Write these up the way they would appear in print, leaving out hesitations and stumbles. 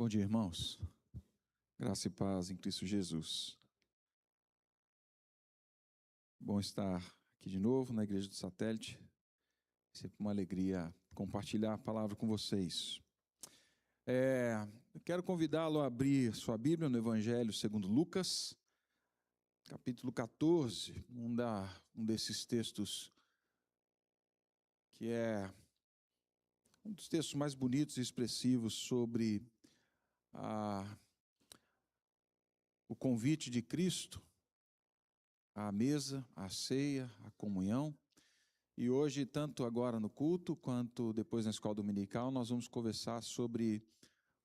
Bom dia, irmãos. Graça e paz em Cristo Jesus. Bom estar aqui de novo na Igreja do Satélite. Sempre uma alegria compartilhar a palavra com vocês. Eu quero convidá-lo a abrir sua Bíblia no Evangelho segundo Lucas, capítulo 14, um desses textos que é um dos textos mais bonitos e expressivos sobre o convite de Cristo à mesa, à ceia, à comunhão. E hoje, tanto agora no culto, quanto depois na escola dominical, nós vamos conversar sobre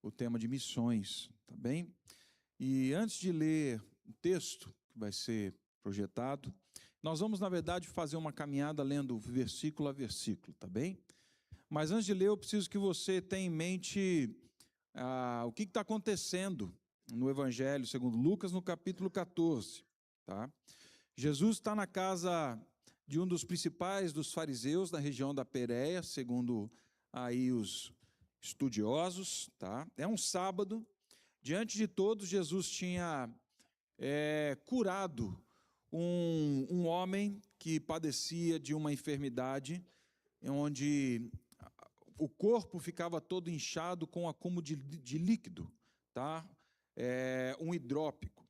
o tema de missões, tá bem? E antes de ler o texto que vai ser projetado, nós vamos, na verdade, fazer uma caminhada lendo versículo a versículo, tá bem? Mas antes de ler, eu preciso que você tenha em mente o que está acontecendo no Evangelho segundo Lucas, no capítulo 14, tá? Jesus está na casa de um dos principais dos fariseus da região da Pérea, segundo aí os estudiosos, tá? É um sábado, diante de todos, Jesus tinha curado um homem que padecia de uma enfermidade, onde o corpo ficava todo inchado com acúmulo de líquido, tá? Um hidrópico.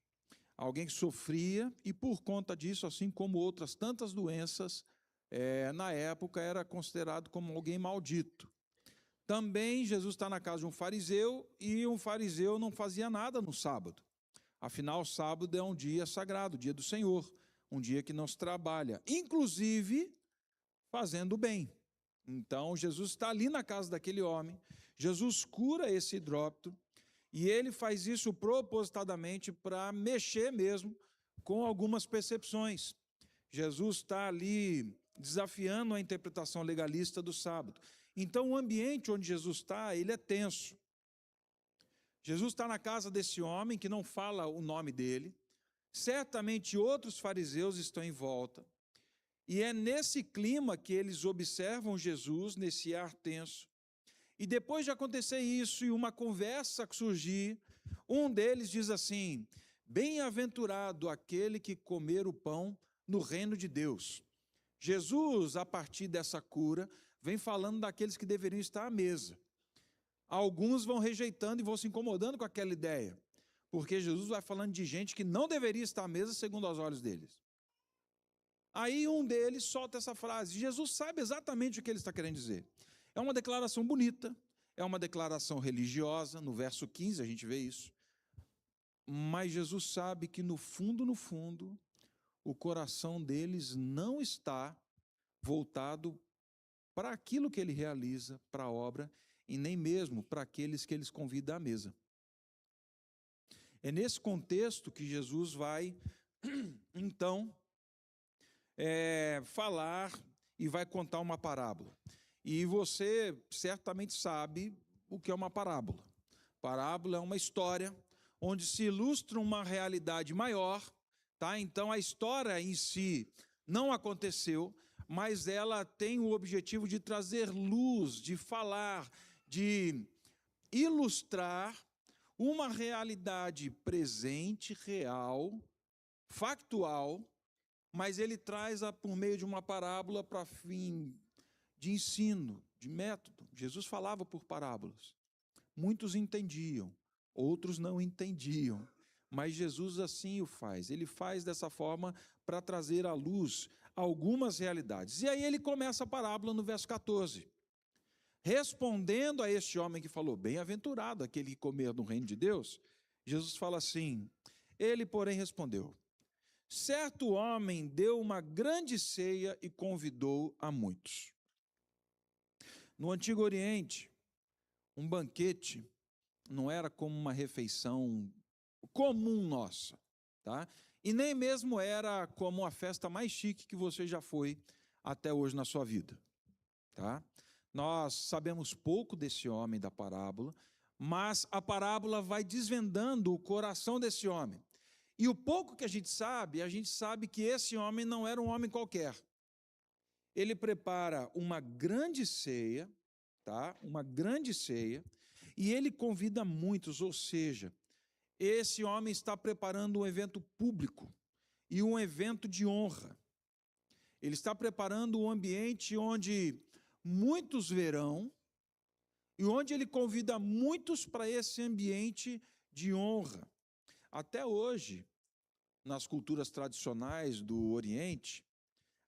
Alguém que sofria e, por conta disso, assim como outras tantas doenças, na época era considerado como alguém maldito. Também Jesus está na casa de um fariseu e um fariseu não fazia nada no sábado. Afinal, o sábado é um dia sagrado, o dia do Senhor, um dia que não se trabalha, inclusive fazendo bem. Então, Jesus está ali na casa daquele homem, Jesus cura esse hidrópico, e ele faz isso propositadamente para mexer mesmo com algumas percepções. Jesus está ali desafiando a interpretação legalista do sábado. Então, o ambiente onde Jesus está, ele é tenso. Jesus está na casa desse homem que não fala o nome dele. Certamente outros fariseus estão em volta. E é nesse clima que eles observam Jesus, nesse ar tenso. E depois de acontecer isso e uma conversa surgir, um deles diz assim: bem-aventurado aquele que comer o pão no reino de Deus. Jesus, a partir dessa cura, vem falando daqueles que deveriam estar à mesa. Alguns vão rejeitando e vão se incomodando com aquela ideia, porque Jesus vai falando de gente que não deveria estar à mesa segundo os olhos deles. Aí um deles solta essa frase. Jesus sabe exatamente o que ele está querendo dizer. É uma declaração bonita, é uma declaração religiosa, no verso 15 a gente vê isso. Mas Jesus sabe que no fundo, o coração deles não está voltado para aquilo que ele realiza, para a obra, e nem mesmo para aqueles que eles convidam à mesa. É nesse contexto que Jesus vai, então, falar e vai contar uma parábola. E você certamente sabe o que é uma parábola. Parábola é uma história onde se ilustra uma realidade maior, tá? Então a história em si não aconteceu, mas ela tem o objetivo de trazer luz, de falar, de ilustrar uma realidade presente, real, factual, mas ele traz por meio de uma parábola para fim de ensino, de método. Jesus falava por parábolas. Muitos entendiam, outros não entendiam, mas Jesus assim o faz. Ele faz dessa forma para trazer à luz algumas realidades. E aí ele começa a parábola no verso 14. Respondendo a este homem que falou, bem-aventurado aquele que comer no reino de Deus, Jesus fala assim, ele, porém, respondeu, certo homem deu uma grande ceia e convidou a muitos. No Antigo Oriente, um banquete não era como uma refeição comum nossa, tá? E nem mesmo era como a festa mais chique que você já foi até hoje na sua vida, tá? Nós sabemos pouco desse homem da parábola, mas a parábola vai desvendando o coração desse homem. E o pouco que a gente sabe que esse homem não era um homem qualquer. Ele prepara uma grande ceia, tá? Uma grande ceia, E ele convida muitos, ou seja, esse homem está preparando um evento público e um evento de honra. Ele está preparando um ambiente onde muitos verão e onde ele convida muitos para esse ambiente de honra. Até hoje, nas culturas tradicionais do Oriente,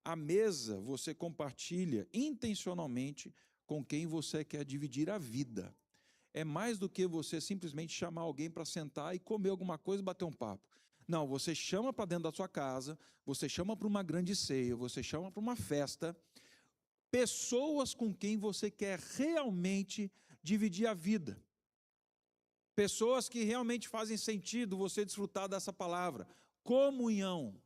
a mesa você compartilha intencionalmente com quem você quer dividir a vida. É mais do que você simplesmente chamar alguém para sentar e comer alguma coisa e bater um papo. Não, você chama para dentro da sua casa, você chama para uma grande ceia, você chama para uma festa, pessoas com quem você quer realmente dividir a vida. Pessoas que realmente fazem sentido você desfrutar dessa palavra. Comunhão,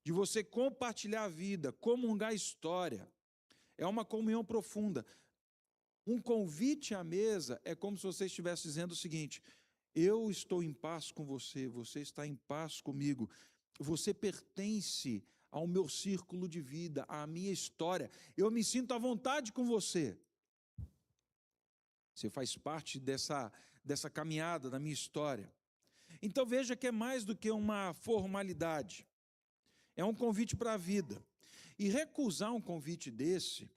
de você compartilhar a vida, comungar a história. É uma comunhão profunda. Um convite à mesa é como se você estivesse dizendo o seguinte: eu estou em paz com você, você está em paz comigo, você pertence ao meu círculo de vida, à minha história, eu me sinto à vontade com você. Você faz parte dessa caminhada da minha história. Então veja que é mais do que uma formalidade, é um convite para a vida. E recusar um convite desse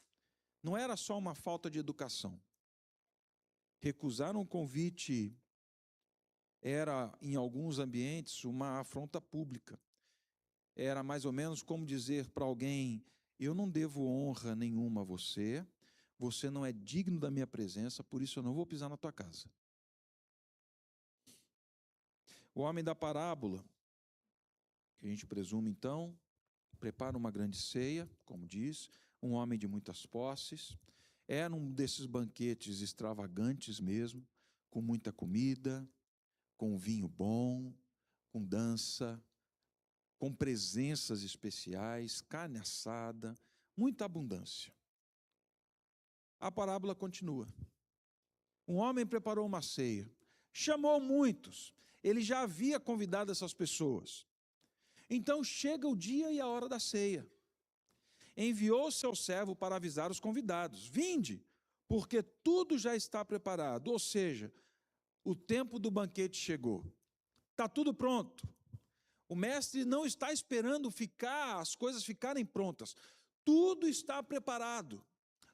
não era só uma falta de educação. Recusar um convite era, em alguns ambientes, uma afronta pública. Era mais ou menos como dizer para alguém: eu não devo honra nenhuma a você, você não é digno da minha presença, por isso eu não vou pisar na tua casa. O homem da parábola, que a gente presume então, prepara uma grande ceia, como diz, um homem de muitas posses, era um desses banquetes extravagantes mesmo, com muita comida, com vinho bom, com dança, com presenças especiais, carne assada, muita abundância. A parábola continua. Um homem preparou uma ceia, chamou muitos, ele já havia convidado essas pessoas. Então chega o dia e a hora da ceia. Enviou seu servo para avisar os convidados: vinde, porque tudo já está preparado. Ou seja, o tempo do banquete chegou. Está tudo pronto. O mestre não está esperando as coisas ficarem prontas. Tudo está preparado.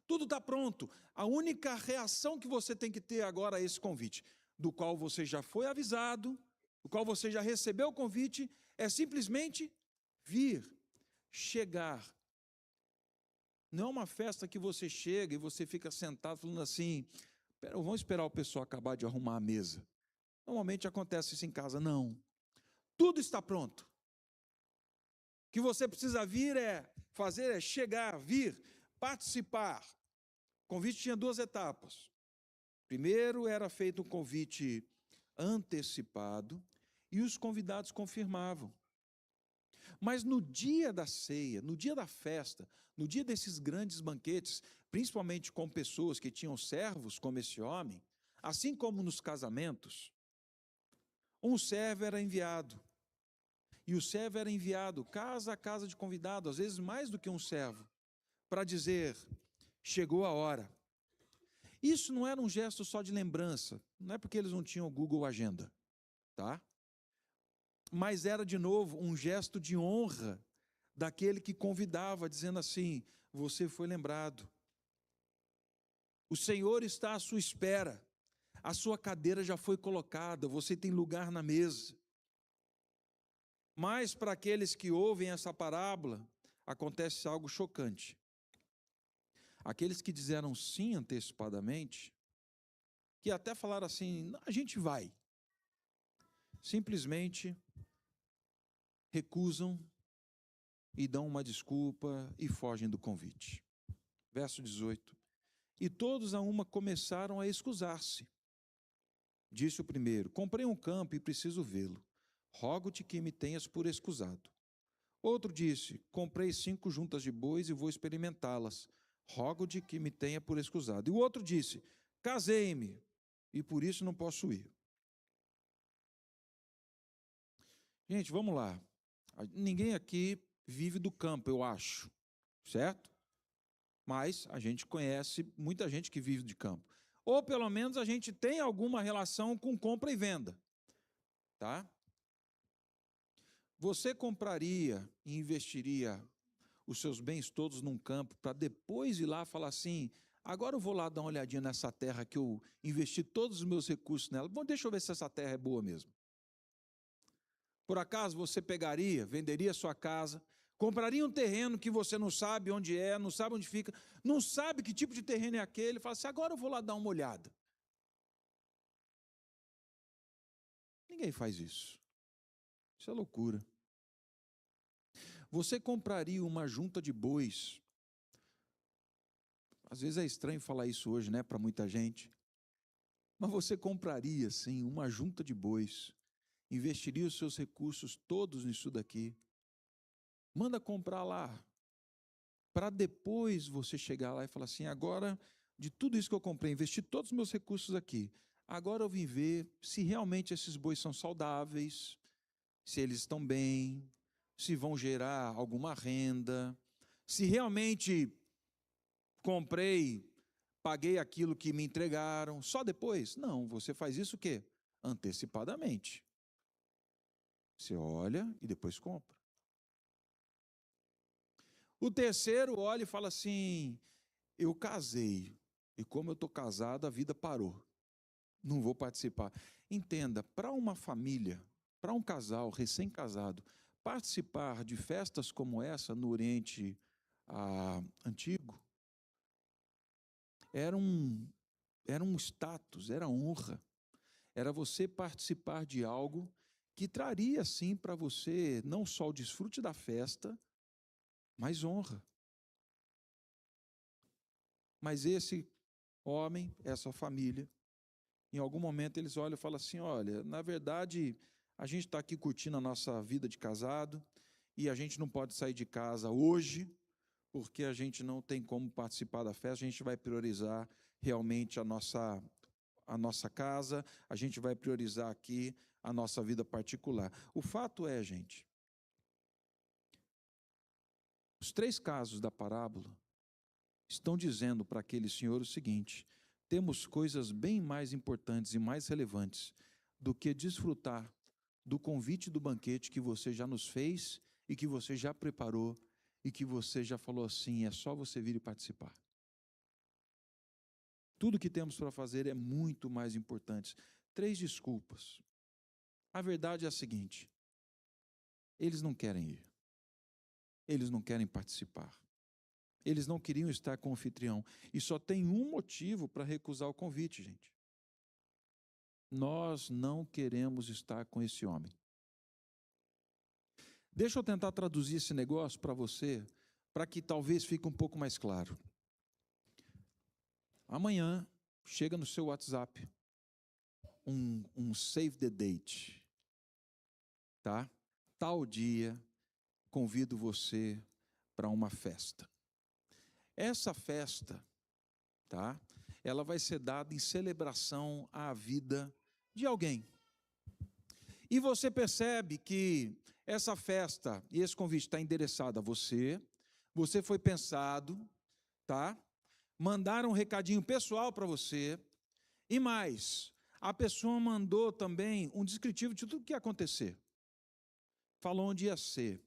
Tudo está pronto. A única reação que você tem que ter agora a esse convite, do qual você já foi avisado, do qual você já recebeu o convite, é simplesmente vir, chegar. Não é uma festa que você chega e você fica sentado falando assim: vamos esperar o pessoal acabar de arrumar a mesa. Normalmente acontece isso em casa. Não. Tudo está pronto. O que você precisa fazer é chegar, vir, participar. O convite tinha duas etapas. Primeiro era feito um convite antecipado e os convidados confirmavam. Mas no dia da ceia, no dia da festa, no dia desses grandes banquetes, principalmente com pessoas que tinham servos como esse homem, assim como nos casamentos, um servo era enviado. E o servo era enviado casa a casa de convidado, às vezes mais do que um servo, para dizer: chegou a hora. Isso não era um gesto só de lembrança, não é porque eles não tinham o Google Agenda, tá? Mas era, de novo, um gesto de honra daquele que convidava, dizendo assim: você foi lembrado. O Senhor está à sua espera. A sua cadeira já foi colocada, você tem lugar na mesa. Mas para aqueles que ouvem essa parábola, acontece algo chocante. Aqueles que disseram sim antecipadamente, que até falaram assim: a gente vai, simplesmente recusam e dão uma desculpa e fogem do convite. Verso 18. E todos a uma começaram a escusar-se. Disse o primeiro: comprei um campo e preciso vê-lo. Rogo-te que me tenhas por escusado. Outro disse: comprei 5 juntas de bois e vou experimentá-las. Rogo-te que me tenha por escusado. E o outro disse: casei-me e por isso não posso ir. Gente, vamos lá. Ninguém aqui vive do campo, eu acho, certo? Mas a gente conhece muita gente que vive de campo. ou pelo menos a gente tem alguma relação com compra e venda, tá? Você compraria e investiria os seus bens todos num campo para depois ir lá falar assim: agora eu vou lá dar uma olhadinha nessa terra que eu investi todos os meus recursos nela. Bom, deixa eu ver se essa terra é boa mesmo. Por acaso você pegaria, venderia sua casa, compraria um terreno que você não sabe onde é, não sabe onde fica, não sabe que tipo de terreno é aquele, e fala assim: agora eu vou lá dar uma olhada. Ninguém faz isso. Isso é loucura. Você compraria uma junta de bois? Às vezes é estranho falar isso hoje, né, para muita gente. Mas você compraria, sim, uma junta de bois, investiria os seus recursos todos nisso daqui, manda comprar lá, para depois você chegar lá e falar assim: agora, de tudo isso que eu comprei, investi todos os meus recursos aqui, agora eu vim ver se realmente esses bois são saudáveis, se eles estão bem, se vão gerar alguma renda, se realmente comprei, paguei aquilo que me entregaram, só depois? Não, você faz isso o quê? Antecipadamente. Você olha e depois compra. O terceiro olha e fala assim: eu casei, e como eu estou casado, a vida parou. Não vou participar. Entenda, para uma família, para um casal recém-casado, participar de festas como essa no Oriente Antigo era um status, era honra. Era você participar de algo que traria, sim, para você não só o desfrute da festa, mas honra. Mas esse homem, essa família, em algum momento eles olham e falam assim: olha, na verdade, a gente está aqui curtindo a nossa vida de casado e a gente não pode sair de casa hoje, porque a gente não tem como participar da festa, a gente vai priorizar realmente a nossa casa, a gente vai priorizar aqui a nossa vida particular. O fato é, gente, os 3 casos da parábola estão dizendo para aquele senhor o seguinte: temos coisas bem mais importantes e mais relevantes do que desfrutar do convite do banquete que você já nos fez e que você já preparou e que você já falou assim: é só você vir e participar. Tudo que temos para fazer é muito mais importante. 3 desculpas. A verdade é a seguinte: eles não querem ir, eles não querem participar, eles não queriam estar com o anfitrião, e só tem um motivo para recusar o convite, gente: nós não queremos estar com esse homem. Deixa eu tentar traduzir esse negócio para você, para que talvez fique um pouco mais claro. Amanhã chega no seu WhatsApp um save the date, tá? Tal dia, convido você para uma festa. Essa festa, tá? Ela vai ser dada em celebração à vida de alguém. E você percebe que essa festa e esse convite está endereçado a você, você foi pensado, tá? Mandaram um recadinho pessoal para você, e mais, a pessoa mandou também um descritivo de tudo o que ia acontecer. Falou onde ia ser.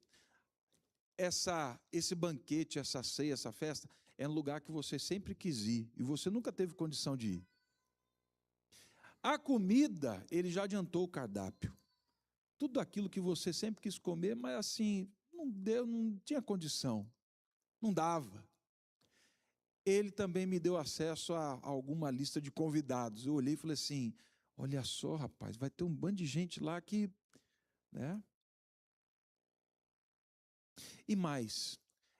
Esse banquete, essa ceia, essa festa, é um lugar que você sempre quis ir, e você nunca teve condição de ir. A comida, ele já adiantou o cardápio. Tudo aquilo que você sempre quis comer, mas assim, não deu, não tinha condição, não dava. Ele também me deu acesso a alguma lista de convidados. Eu olhei e falei assim: olha só, rapaz, vai ter um bando de gente lá que, né? E mais,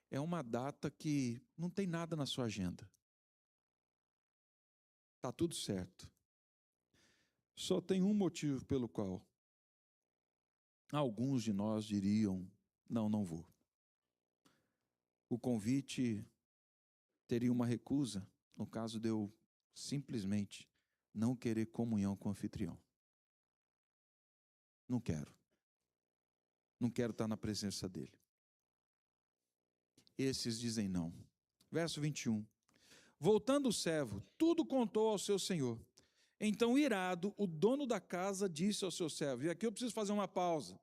é uma data que não tem nada na sua agenda. Está tudo certo. Só tem um motivo pelo qual alguns de nós diriam: não, não vou. O convite teria uma recusa, no caso de eu simplesmente não querer comunhão com o anfitrião. Não quero. Não quero estar na presença dele. Esses dizem não. Verso 21. Voltando o servo, tudo contou ao seu senhor. Então, irado, o dono da casa disse ao seu servo, e aqui eu preciso fazer uma pausa,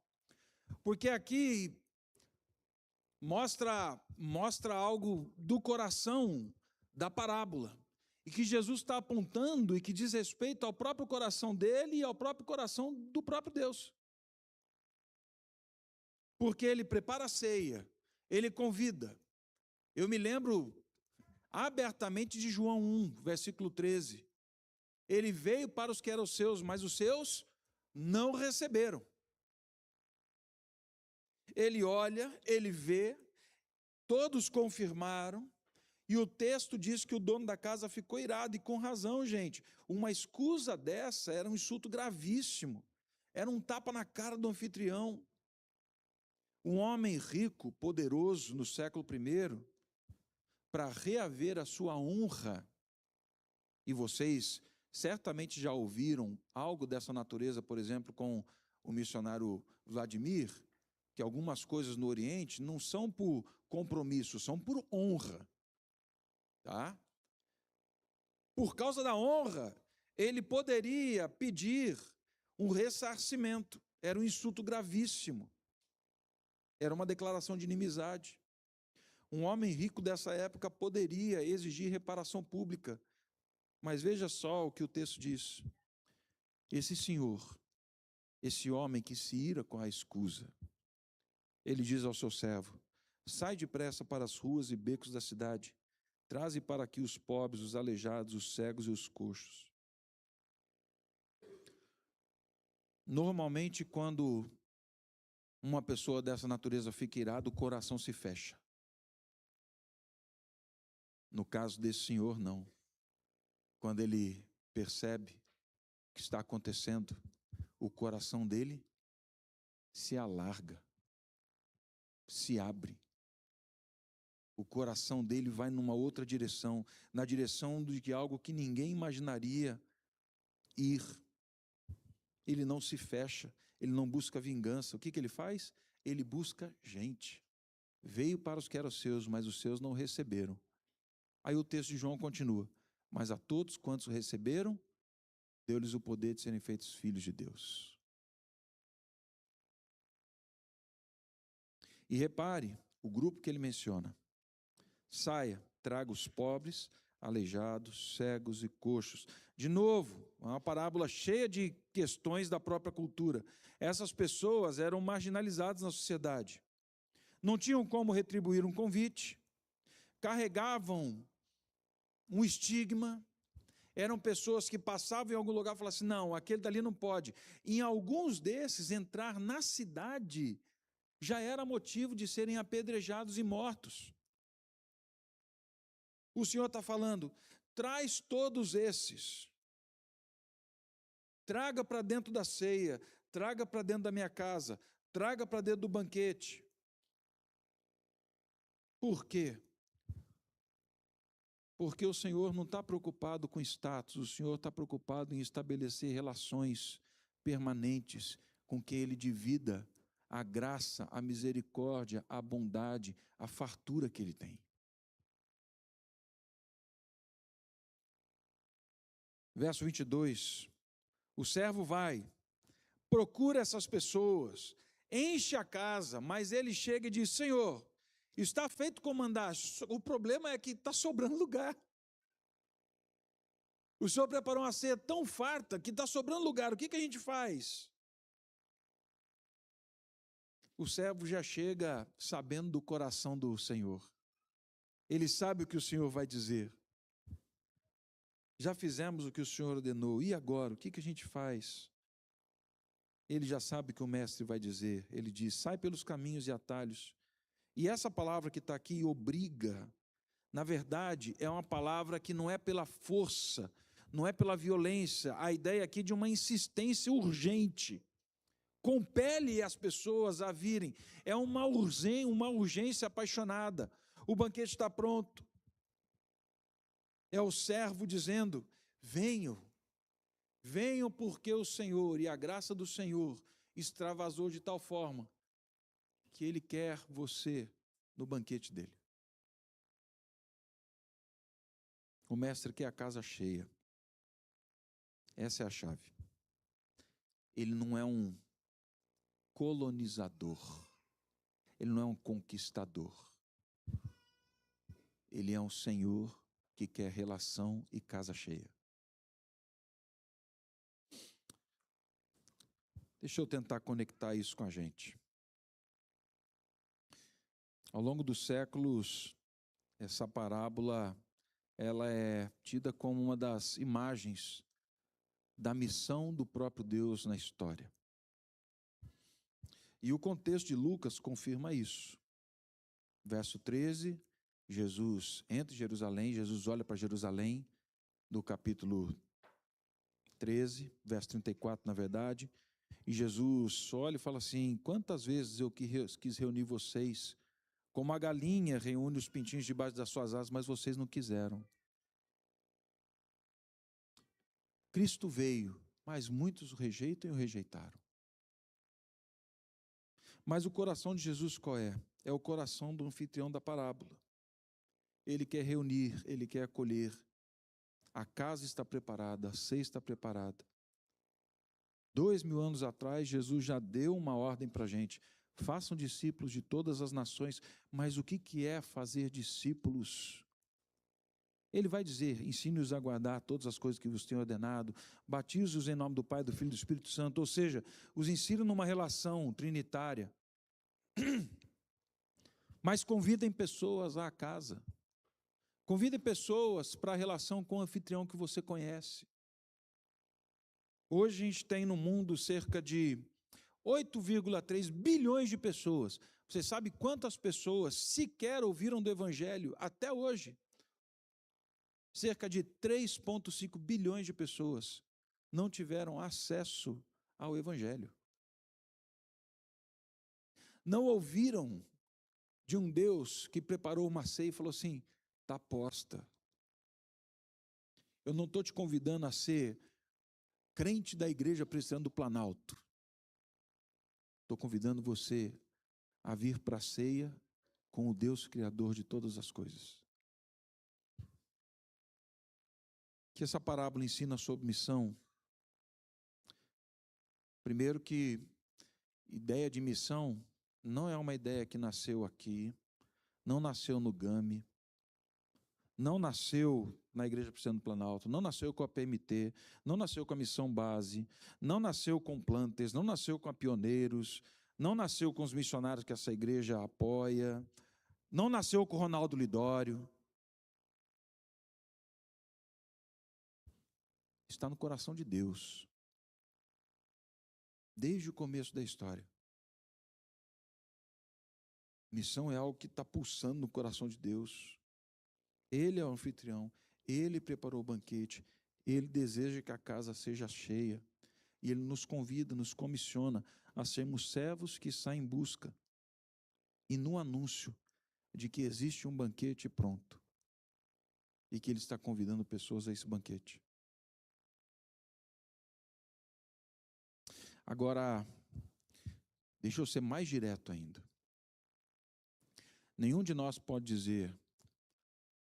porque aqui mostra algo do coração da parábola, e que Jesus está apontando e que diz respeito ao próprio coração dele e ao próprio coração do próprio Deus. Porque ele prepara a ceia, ele convida. Eu me lembro abertamente de João 1, versículo 13. Ele veio para os que eram seus, mas os seus não receberam. Ele olha, ele vê, todos confirmaram, e o texto diz que o dono da casa ficou irado, e com razão, gente. Uma escusa dessa era um insulto gravíssimo, era um tapa na cara do anfitrião. Um homem rico, poderoso, no século I, para reaver a sua honra, e vocês certamente já ouviram algo dessa natureza, por exemplo, com o missionário Vladimir, que algumas coisas no Oriente não são por compromisso, são por honra. Tá? Por causa da honra, ele poderia pedir um ressarcimento. Era um insulto gravíssimo. Era uma declaração de inimizade. Um homem rico dessa época poderia exigir reparação pública. Mas veja só o que o texto diz. Esse senhor, esse homem que se ira com a escusa, ele diz ao seu servo: sai depressa para as ruas e becos da cidade, traze para aqui os pobres, os aleijados, os cegos e os coxos. Normalmente, quando uma pessoa dessa natureza fica irada, o coração se fecha. No caso desse senhor, não. Quando ele percebe o que está acontecendo, o coração dele se alarga, se abre. O coração dele vai numa outra direção, na direção de algo que ninguém imaginaria ir. Ele não se fecha, ele não busca vingança. O que ele faz? Ele busca gente. Veio para os que eram seus, mas os seus não receberam. Aí o texto de João continua: mas a todos quantos receberam, deu-lhes o poder de serem feitos filhos de Deus. E repare o grupo que ele menciona. Saia, traga os pobres, aleijados, cegos e coxos. De novo, uma parábola cheia de questões da própria cultura. Essas pessoas eram marginalizadas na sociedade. Não tinham como retribuir um convite, carregavam um estigma, eram pessoas que passavam em algum lugar e falavam assim: não, aquele dali não pode. Em alguns desses, entrar na cidade já era motivo de serem apedrejados e mortos. O Senhor está falando: traz todos esses, traga para dentro da ceia, traga para dentro da minha casa, traga para dentro do banquete. Por quê? Porque o Senhor não está preocupado com status, o Senhor está preocupado em estabelecer relações permanentes com que Ele divida a graça, a misericórdia, a bondade, a fartura que Ele tem. Verso 22, o servo vai, procura essas pessoas, enche a casa, mas ele chega e diz: Senhor, está feito como mandaste, o problema é que está sobrando lugar. O Senhor preparou uma ceia tão farta que está sobrando lugar, o que a gente faz? O servo já chega sabendo do coração do Senhor. Ele sabe o que o Senhor vai dizer. Já fizemos o que o Senhor ordenou, e agora, o que a gente faz? Ele já sabe o que o mestre vai dizer. Ele diz: sai pelos caminhos e atalhos. E essa palavra que está aqui, obriga, na verdade, é uma palavra que não é pela força, não é pela violência. A ideia aqui de uma insistência urgente. Compele as pessoas a virem. É uma urgência apaixonada. O banquete está pronto. É o servo dizendo: venham, venham, porque o Senhor e a graça do Senhor extravasou de tal forma que Ele quer você no banquete dele. O mestre quer a casa cheia. Essa é a chave. Ele não é um colonizador. Ele não é um conquistador. Ele é um Senhor que quer relação e casa cheia. Deixa eu tentar conectar isso com a gente. Ao longo dos séculos, essa parábola, ela é tida como uma das imagens da missão do próprio Deus na história. E o contexto de Lucas confirma isso. Verso 13, Jesus entra em Jerusalém, Jesus olha para Jerusalém, do capítulo 13, verso 34, na verdade, e Jesus olha e fala assim: quantas vezes eu quis reunir vocês, como a galinha reúne os pintinhos debaixo das suas asas, mas vocês não quiseram. Cristo veio, mas muitos o rejeitam e o rejeitaram. Mas o coração de Jesus qual é? É o coração do anfitrião da parábola. Ele quer reunir, ele quer acolher. A casa está preparada, a ceia está preparada. 2000 anos atrás, Jesus já deu uma ordem para a gente: façam discípulos de todas as nações. Mas o que é fazer discípulos? Ele vai dizer: ensine-os a guardar todas as coisas que vos tenho ordenado, batize-os em nome do Pai, do Filho e do Espírito Santo. Ou seja, os ensina numa relação trinitária. Mas convidem pessoas à casa. Convidem pessoas para a relação com o anfitrião que você conhece. Hoje a gente tem no mundo cerca de 8,3 bilhões de pessoas. Você sabe quantas pessoas sequer ouviram do Evangelho até hoje? Cerca de 3,5 bilhões de pessoas não tiveram acesso ao Evangelho. Não ouviram de um Deus que preparou uma ceia e falou assim: está posta. Eu não estou te convidando a ser crente da Igreja Presbiteriana do Planalto. Estou convidando você a vir para a ceia com o Deus Criador de todas as coisas. Que essa parábola ensina sobre missão. Primeiro que ideia de missão não é uma ideia que nasceu aqui, não nasceu no GAME, não nasceu na Igreja Presbiteriana do Planalto, não nasceu com a PMT, não nasceu com a Missão Base, não nasceu com Plantes, não nasceu com a Pioneiros, não nasceu com os missionários que essa igreja apoia, não nasceu com o Ronaldo Lidório. Está no coração de Deus, desde o começo da história. Missão é algo que está pulsando no coração de Deus. Ele é o anfitrião, ele preparou o banquete, ele deseja que a casa seja cheia, e ele nos convida, nos comissiona a sermos servos que saem em busca e no anúncio de que existe um banquete pronto e que ele está convidando pessoas a esse banquete. Agora, deixa eu ser mais direto ainda. Nenhum de nós pode dizer: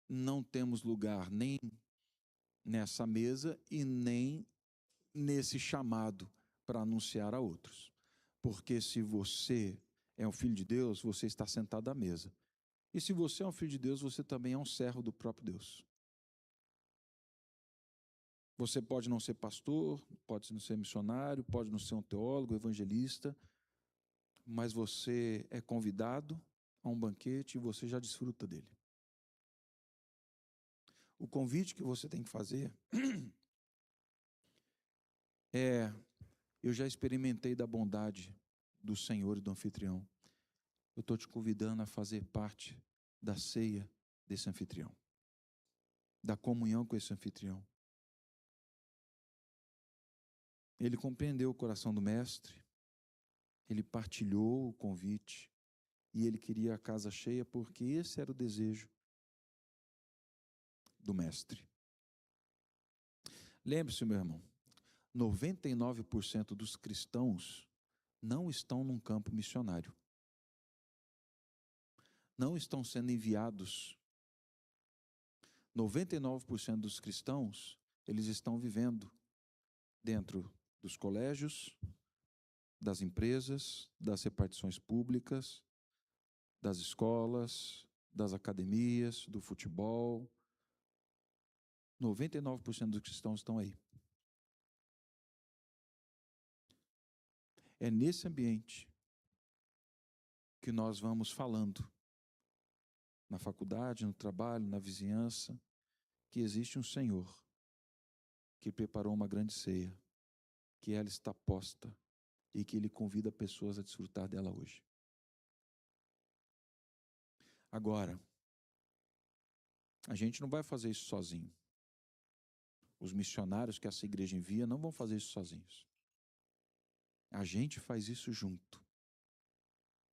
não temos lugar nem nessa mesa e nem nesse chamado para anunciar a outros. Porque se você é um filho de Deus, você está sentado à mesa. E se você é um filho de Deus, você também é um servo do próprio Deus. Você pode não ser pastor, pode não ser missionário, pode não ser um teólogo, evangelista, mas você é convidado a um banquete e você já desfruta dele. O convite que você tem que fazer é: eu já experimentei da bondade do Senhor e do anfitrião. Eu estou te convidando a fazer parte da ceia desse anfitrião, da comunhão com esse anfitrião. Ele compreendeu o coração do mestre, ele partilhou o convite e ele queria a casa cheia porque esse era o desejo do mestre. Lembre-se, meu irmão, 99% dos cristãos não estão num campo missionário. Não estão sendo enviados. 99% dos cristãos, eles estão vivendo dentro dos colégios, das empresas, das repartições públicas, das escolas, das academias, do futebol. 99% dos cristãos estão aí. É nesse ambiente que nós vamos falando, na faculdade, no trabalho, na vizinhança, que existe um Senhor que preparou uma grande ceia, que ela está posta e que Ele convida pessoas a desfrutar dela hoje. Agora, a gente não vai fazer isso sozinho. Os missionários que essa igreja envia não vão fazer isso sozinhos. A gente faz isso junto.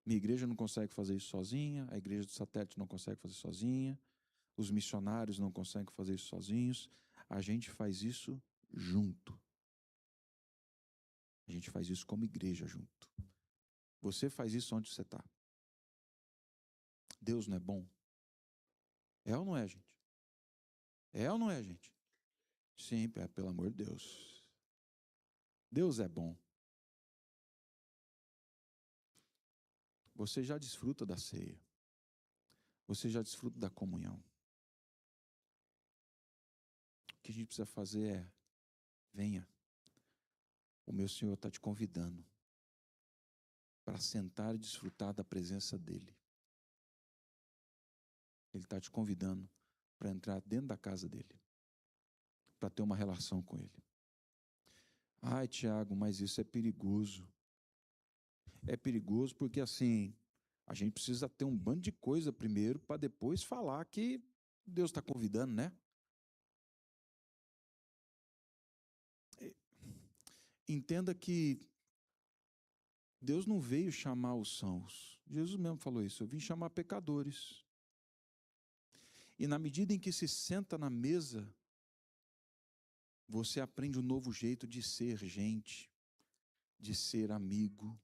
Minha igreja não consegue fazer isso sozinha, a igreja do satélite não consegue fazer sozinha, os missionários não conseguem fazer isso sozinhos. A gente faz isso junto. A gente faz isso como igreja junto. Você faz isso onde você está. Deus não é bom? É ou não é, gente? É ou não é, gente? Sim, pelo amor de Deus. Deus é bom. Você já desfruta da ceia. Você já desfruta da comunhão. O que a gente precisa fazer é: venha. O meu Senhor está te convidando para sentar e desfrutar da presença dEle. Ele está te convidando para entrar dentro da casa dEle, para ter uma relação com Ele. Ai, Tiago, mas isso é perigoso. É perigoso porque, assim, a gente precisa ter um bando de coisa primeiro para depois falar que Deus está convidando, né? Entenda que Deus não veio chamar os sãos. Jesus mesmo falou isso: eu vim chamar pecadores. E na medida em que se senta na mesa, você aprende um novo jeito de ser gente, de ser amigo,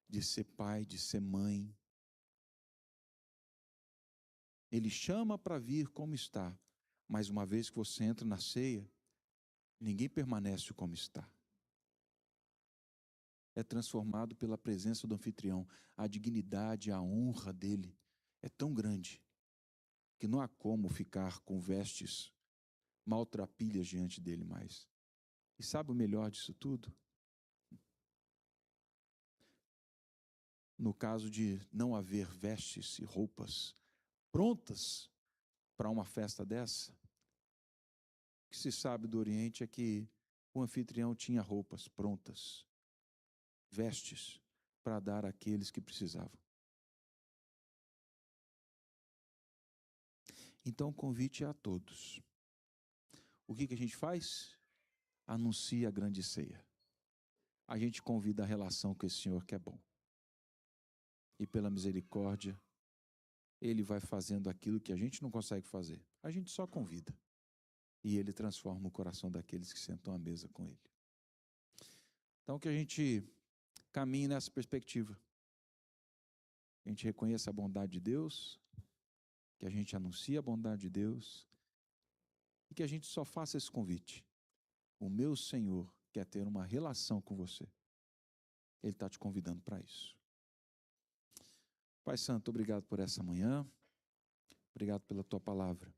de ser pai, de ser mãe. Ele chama para vir como está, mas uma vez que você entra na ceia, ninguém permanece como está. É transformado pela presença do anfitrião. A dignidade, a honra dele é tão grande que não há como ficar com vestes maltrapilhas diante dele mais. E sabe o melhor disso tudo? No caso de não haver vestes e roupas prontas para uma festa dessa, o que se sabe do Oriente é que o anfitrião tinha roupas prontas, vestes, para dar àqueles que precisavam. Então o convite é a todos. O que a gente faz? Anuncia a grande ceia. A gente convida a relação com esse Senhor que é bom. E pela misericórdia, Ele vai fazendo aquilo que a gente não consegue fazer. A gente só convida. E Ele transforma o coração daqueles que sentam à mesa com Ele. Então que a gente caminhe nessa perspectiva. Que a gente reconheça a bondade de Deus, que a gente anuncie a bondade de Deus e que a gente só faça esse convite. O meu Senhor quer ter uma relação com você. Ele está te convidando para isso. Pai Santo, obrigado por essa manhã. Obrigado pela tua palavra.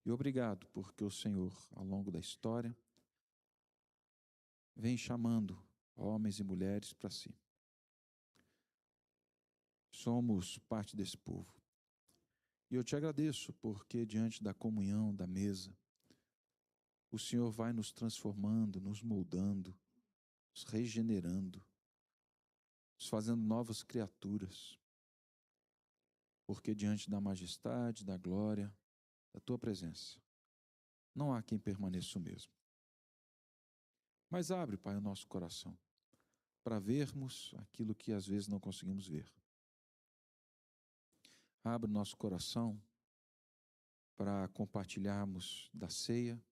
E obrigado porque o Senhor, ao longo da história, vem chamando homens e mulheres para si. Somos parte desse povo. E eu te agradeço porque diante da comunhão, da mesa, o Senhor vai nos transformando, nos moldando, nos regenerando, nos fazendo novas criaturas. Porque diante da majestade, da glória, da tua presença, não há quem permaneça o mesmo. Mas abre, Pai, o nosso coração para vermos aquilo que às vezes não conseguimos ver. Abre o nosso coração para compartilharmos da ceia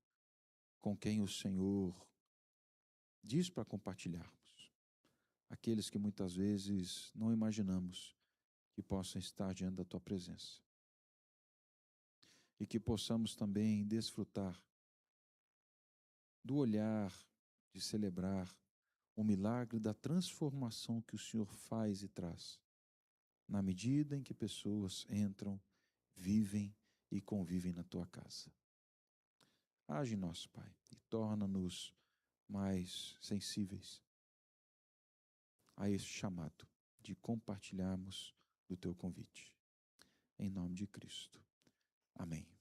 com quem o Senhor diz para compartilharmos. Aqueles que muitas vezes não imaginamos que possam estar diante da tua presença. e que possamos também desfrutar do olhar de celebrar o milagre da transformação que o Senhor faz e traz, na medida em que pessoas entram, vivem e convivem na tua casa. Age em nós, Pai, e torna-nos mais sensíveis a este chamado de compartilharmos do teu convite. Em nome de Cristo. Amém.